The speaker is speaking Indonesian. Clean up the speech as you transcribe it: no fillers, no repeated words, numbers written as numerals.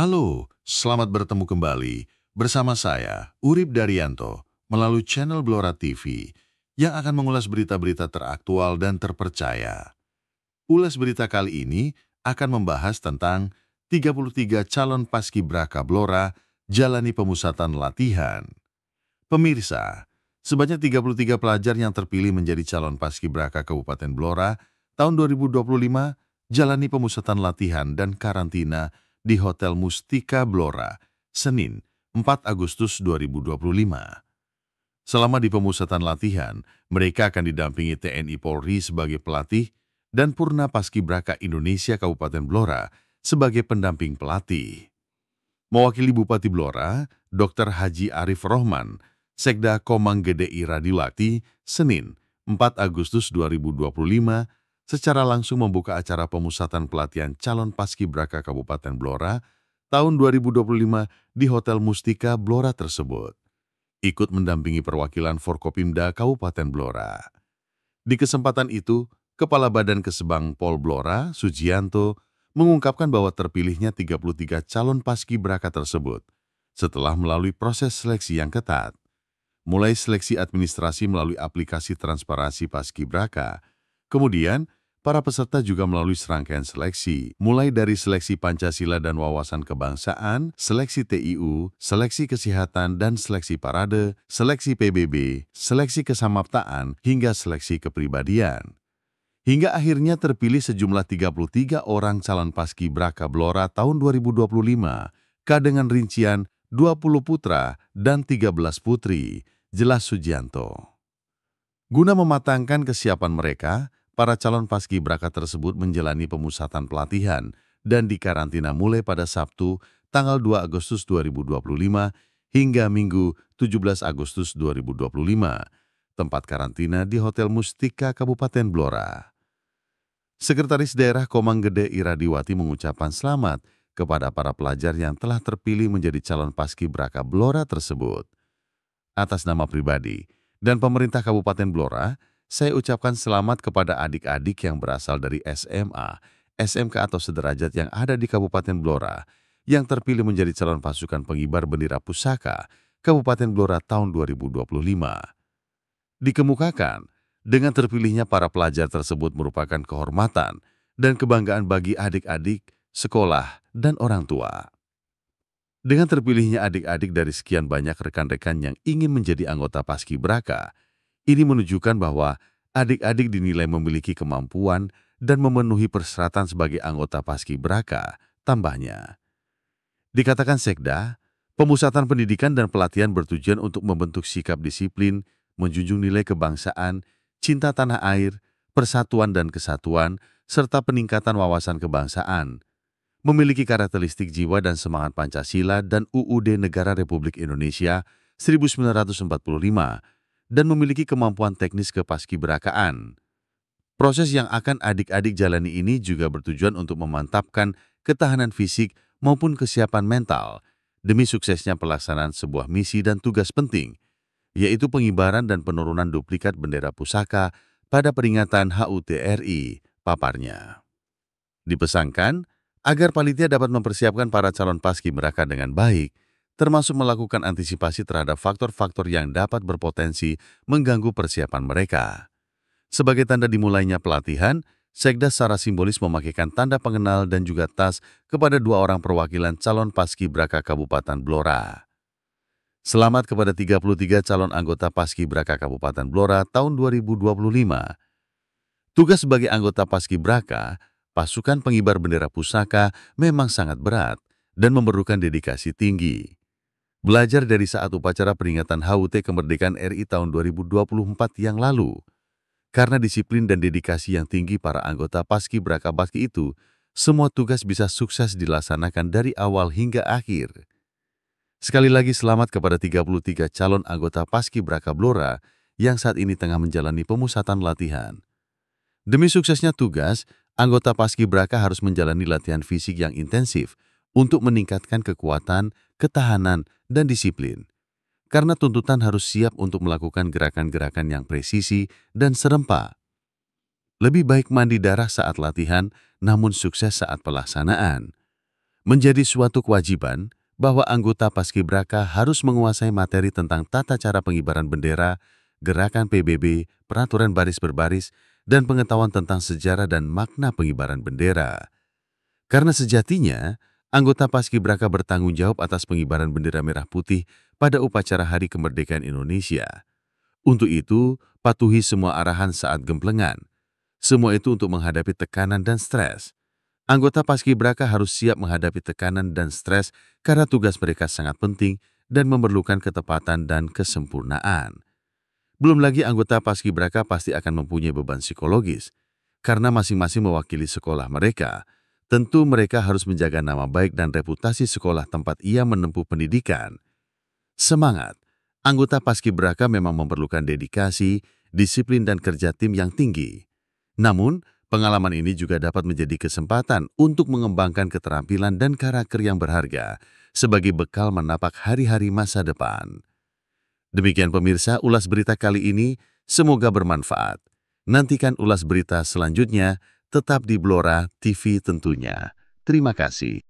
Halo, selamat bertemu kembali bersama saya, Urip Daryanto, melalui channel Blora TV yang akan mengulas berita-berita teraktual dan terpercaya. Ulas berita kali ini akan membahas tentang 33 calon paskibraka Blora jalani pemusatan latihan. Pemirsa, sebanyak 33 pelajar yang terpilih menjadi calon paskibraka Kabupaten Blora tahun 2025 jalani pemusatan latihan dan karantina di Hotel Mustika Blora, Senin, 4 Agustus 2025. Selama di pemusatan latihan, mereka akan didampingi TNI Polri sebagai pelatih dan Purna Paskibraka Indonesia Kabupaten Blora sebagai pendamping pelatih. Mewakili Bupati Blora, Dr. Haji Arif Rohman, Sekda Komang Gede Iradiwati, Senin, 4 Agustus 2025, secara langsung membuka acara pemusatan pelatihan calon paskibraka Kabupaten Blora tahun 2025 di Hotel Mustika Blora tersebut. Ikut mendampingi perwakilan Forkopimda Kabupaten Blora. Di kesempatan itu, Kepala Badan Kesebang Pol Blora, Sujianto, mengungkapkan bahwa terpilihnya 33 calon paskibraka tersebut setelah melalui proses seleksi yang ketat. Mulai seleksi administrasi melalui aplikasi transparansi paskibraka, kemudian para peserta juga melalui serangkaian seleksi, mulai dari seleksi Pancasila dan wawasan kebangsaan, seleksi TIU, seleksi kesehatan dan seleksi parade, seleksi PBB, seleksi kesamaptaan, hingga seleksi kepribadian. Hingga akhirnya terpilih sejumlah 33 orang calon paskibraka Blora tahun 2025, dengan rincian 20 putra dan 13 putri, jelas Sujianto. Guna mematangkan kesiapan mereka, para calon paskibraka tersebut menjalani pemusatan pelatihan dan dikarantina mulai pada Sabtu, tanggal 2 Agustus 2025 hingga Minggu 17 Agustus 2025, tempat karantina di Hotel Mustika Kabupaten Blora. Sekretaris Daerah Komang Gede Iradiwati mengucapkan selamat kepada para pelajar yang telah terpilih menjadi calon paskibraka Blora tersebut. Atas nama pribadi dan pemerintah Kabupaten Blora, saya ucapkan selamat kepada adik-adik yang berasal dari SMA, SMK atau sederajat yang ada di Kabupaten Blora yang terpilih menjadi calon pasukan pengibar bendera pusaka Kabupaten Blora tahun 2025. Dikemukakan, dengan terpilihnya para pelajar tersebut merupakan kehormatan dan kebanggaan bagi adik-adik, sekolah, dan orang tua. Dengan terpilihnya adik-adik dari sekian banyak rekan-rekan yang ingin menjadi anggota paskibraka, ini menunjukkan bahwa adik-adik dinilai memiliki kemampuan dan memenuhi persyaratan sebagai anggota paskibraka, tambahnya. Dikatakan Sekda, pemusatan pendidikan dan pelatihan bertujuan untuk membentuk sikap disiplin, menjunjung nilai kebangsaan, cinta tanah air, persatuan dan kesatuan, serta peningkatan wawasan kebangsaan, memiliki karakteristik jiwa dan semangat Pancasila dan UUD Negara Republik Indonesia 1945, dan memiliki kemampuan teknis kepaskibrakaan. Proses yang akan adik-adik jalani ini juga bertujuan untuk memantapkan ketahanan fisik maupun kesiapan mental demi suksesnya pelaksanaan sebuah misi dan tugas penting, yaitu pengibaran dan penurunan duplikat bendera pusaka pada peringatan HUT RI, paparnya. Dipesankan agar panitia dapat mempersiapkan para calon paskibraka dengan baik, termasuk melakukan antisipasi terhadap faktor-faktor yang dapat berpotensi mengganggu persiapan mereka. Sebagai tanda dimulainya pelatihan, Sekda secara simbolis memakaikan tanda pengenal dan juga tas kepada 2 orang perwakilan calon paskibraka Kabupaten Blora. Selamat kepada 33 calon anggota paskibraka Kabupaten Blora tahun 2025. Tugas sebagai anggota paskibraka, pasukan pengibar bendera pusaka memang sangat berat dan memerlukan dedikasi tinggi. Belajar dari saat upacara peringatan HUT Kemerdekaan RI tahun 2024 yang lalu. Karena disiplin dan dedikasi yang tinggi para anggota paskibraka Baski itu, semua tugas bisa sukses dilaksanakan dari awal hingga akhir. Sekali lagi selamat kepada 33 calon anggota paskibraka Blora yang saat ini tengah menjalani pemusatan latihan. Demi suksesnya tugas, anggota paskibraka harus menjalani latihan fisik yang intensif untuk meningkatkan kekuatan, ketahanan, dan disiplin. Karena tuntutan harus siap untuk melakukan gerakan-gerakan yang presisi dan serempak. Lebih baik mandi darah saat latihan, namun sukses saat pelaksanaan. Menjadi suatu kewajiban bahwa anggota Paskibraka harus menguasai materi tentang tata cara pengibaran bendera, gerakan PBB, peraturan baris berbaris, dan pengetahuan tentang sejarah dan makna pengibaran bendera. Karena sejatinya, anggota Paskibraka bertanggung jawab atas pengibaran bendera merah putih pada upacara Hari Kemerdekaan Indonesia. Untuk itu, patuhi semua arahan saat gemplengan. Semua itu untuk menghadapi tekanan dan stres. Anggota Paskibraka harus siap menghadapi tekanan dan stres karena tugas mereka sangat penting dan memerlukan ketepatan dan kesempurnaan. Belum lagi anggota Paskibraka pasti akan mempunyai beban psikologis. Karena masing-masing mewakili sekolah mereka, tentu mereka harus menjaga nama baik dan reputasi sekolah tempat ia menempuh pendidikan. Semangat! Anggota Paskibraka memang memerlukan dedikasi, disiplin dan kerja tim yang tinggi. Namun, pengalaman ini juga dapat menjadi kesempatan untuk mengembangkan keterampilan dan karakter yang berharga sebagai bekal menapak hari-hari masa depan. Demikian pemirsa ulas berita kali ini, semoga bermanfaat. Nantikan ulas berita selanjutnya, tetap di Blora TV tentunya. Terima kasih.